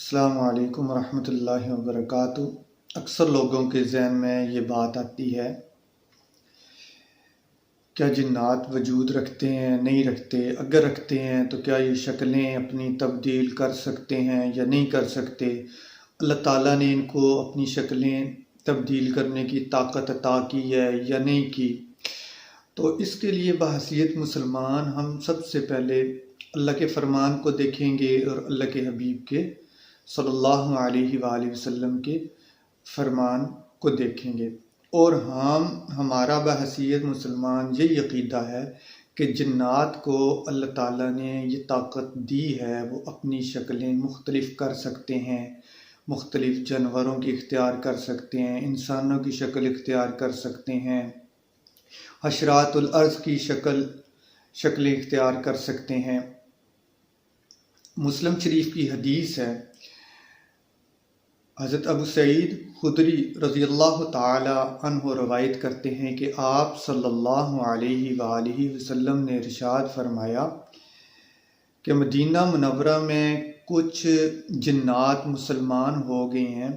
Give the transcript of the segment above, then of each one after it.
السلام علیکم ورحمۃ اللہ وبرکاتہ۔ اکثر لوگوں کے ذہن میں یہ بات آتی ہے، کیا جنات وجود رکھتے ہیں نہیں رکھتے؟ اگر رکھتے ہیں تو کیا یہ شکلیں اپنی تبدیل کر سکتے ہیں یا نہیں کر سکتے؟ اللہ تعالیٰ نے ان کو اپنی شکلیں تبدیل کرنے کی طاقت عطا کی ہے یا نہیں کی؟ تو اس کے لیے بحیثیت مسلمان ہم سب سے پہلے اللہ کے فرمان کو دیکھیں گے اور اللہ کے حبیب کے صلی اللہ علیہ وآلہ وسلم کے فرمان کو دیکھیں گے، اور ہمارا بحیثیت مسلمان یہ عقیدہ ہے کہ جنات کو اللہ تعالیٰ نے یہ طاقت دی ہے، وہ اپنی شکلیں مختلف کر سکتے ہیں، مختلف جانوروں کی اختیار کر سکتے ہیں، انسانوں کی شکل اختیار کر سکتے ہیں، حشرات الارض کی شکلیں اختیار کر سکتے ہیں۔ مسلم شریف کی حدیث ہے، حضرت ابو سعید خدری رضی اللہ تعالی عنہ روایت کرتے ہیں کہ آپ صلی اللہ علیہ وآلہ وسلم نے ارشاد فرمایا کہ مدینہ منورہ میں کچھ جنات مسلمان ہو گئے ہیں،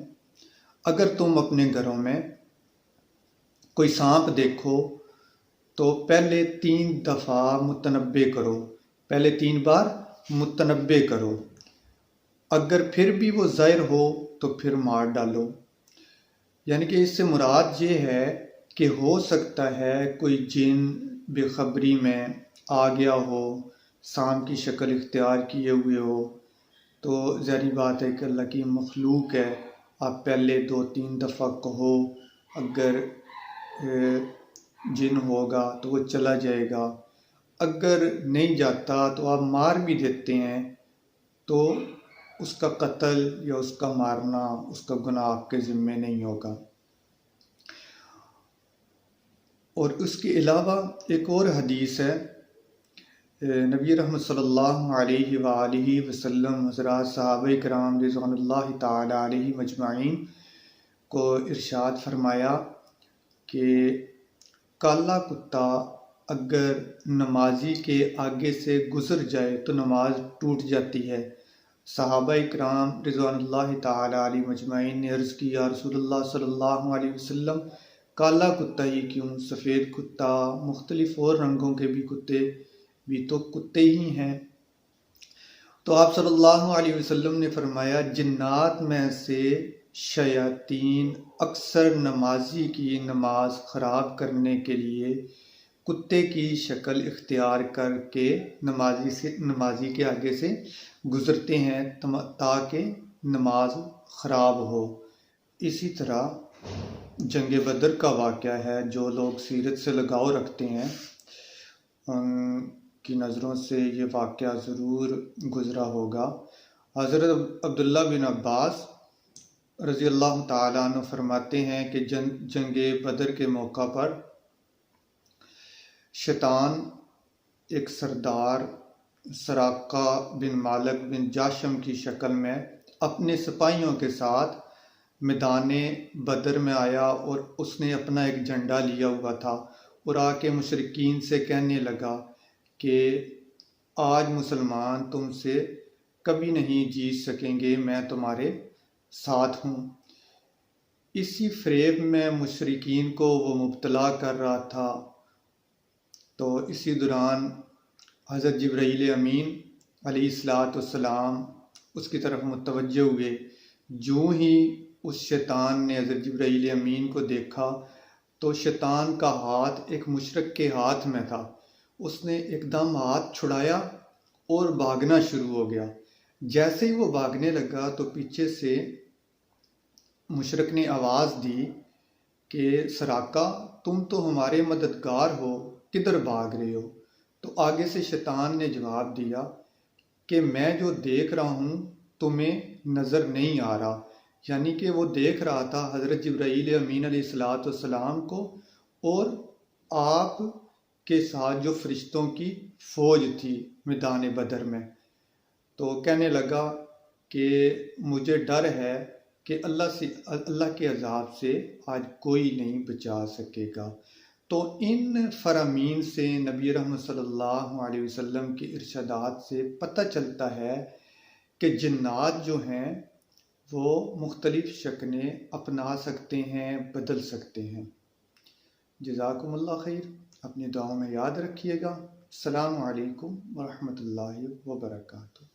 اگر تم اپنے گھروں میں کوئی سانپ دیکھو تو پہلے 3 دفعہ متنبے کرو، پہلے 3 بار متنبے کرو، اگر پھر بھی وہ ظاہر ہو تو پھر مار ڈالو۔ یعنی کہ اس سے مراد یہ ہے کہ ہو سکتا ہے کوئی جن بے خبری میں آ گیا ہو، سانپ کی شکل اختیار کیے ہوئے ہو، تو ظاہری بات ہے کہ اللہ کی مخلوق ہے، آپ پہلے 2-3 دفعہ کہو، اگر جن ہوگا تو وہ چلا جائے گا، اگر نہیں جاتا تو آپ مار بھی دیتے ہیں تو اس کا قتل یا اس کا مارنا، اس کا گناہ آپ کے ذمے نہیں ہوگا۔ اور اس کے علاوہ ایک اور حدیث ہے، نبی رحمت صلی اللہ علیہ وآلہ وسلم حضرات صحابہ کرام رضوان اللہ تعالی علیہ مجمعین کو ارشاد فرمایا کہ کالا کتا اگر نمازی کے آگے سے گزر جائے تو نماز ٹوٹ جاتی ہے۔ صحابہ کرام رضوان اللہ تعالی علیہ مجمعین نے عرض کی، یا رسول اللہ صلی اللہ علیہ وسلم، کالا کتا ہی کیوں؟ سفید کتا، مختلف اور رنگوں کے بھی کتے بھی تو کتے ہی ہیں۔ تو آپ صلی اللہ علیہ وسلم نے فرمایا، جنات میں سے شیاطین اکثر نمازی کی نماز خراب کرنے کے لیے کتے کی شکل اختیار کر کے نمازی کے آگے سے گزرتے ہیں تاکہ نماز خراب ہو۔ اسی طرح جنگ بدر کا واقعہ ہے، جو لوگ سیرت سے لگاؤ رکھتے ہیں ان کی نظروں سے یہ واقعہ ضرور گزرا ہوگا۔ حضرت عبداللہ بن عباس رضی اللہ تعالیٰ عنہ فرماتے ہیں کہ جنگ بدر کے موقع پر شیطان ایک سردار سراقہ بن مالک بن جاشم کی شکل میں اپنے سپاہیوں کے ساتھ میدان بدر میں آیا، اور اس نے اپنا ایک جھنڈا لیا ہوا تھا، اور آ کے مشرکین سے کہنے لگا کہ آج مسلمان تم سے کبھی نہیں جیت سکیں گے، میں تمہارے ساتھ ہوں۔ اسی فریب میں مشرکین کو وہ مبتلا کر رہا تھا، تو اسی دوران حضرت جبرائیل امین علیہ السلام اس کی طرف متوجہ ہوئے۔ جو ہی اس شیطان نے حضرت جبرائیل امین کو دیکھا تو شیطان کا ہاتھ ایک مشرک کے ہاتھ میں تھا، اس نے ایک دم ہاتھ چھڑایا اور بھاگنا شروع ہو گیا۔ جیسے ہی وہ بھاگنے لگا تو پیچھے سے مشرک نے آواز دی کہ سراقہ، تم تو ہمارے مددگار ہو، کدھر بھاگ رہے ہو؟ تو آگے سے شیطان نے جواب دیا کہ میں جو دیکھ رہا ہوں تمہیں نظر نہیں آ رہا، یعنی کہ وہ دیکھ رہا تھا حضرت جبرائیل امین علیہ السلام کو، اور آپ کے ساتھ جو فرشتوں کی فوج تھی میدان بدر میں۔ تو کہنے لگا کہ مجھے ڈر ہے کہ اللہ کے عذاب سے آج کوئی نہیں بچا سکے گا۔ تو ان فرامین سے نبی رحمت صلی اللہ علیہ وسلم کی ارشادات سے پتہ چلتا ہے کہ جنات جو ہیں وہ مختلف شکلیں اپنا سکتے ہیں، بدل سکتے ہیں۔ جزاکم اللہ خیر، اپنی دعاؤں میں یاد رکھیے گا۔ السلام علیکم ورحمۃ اللہ وبرکاتہ۔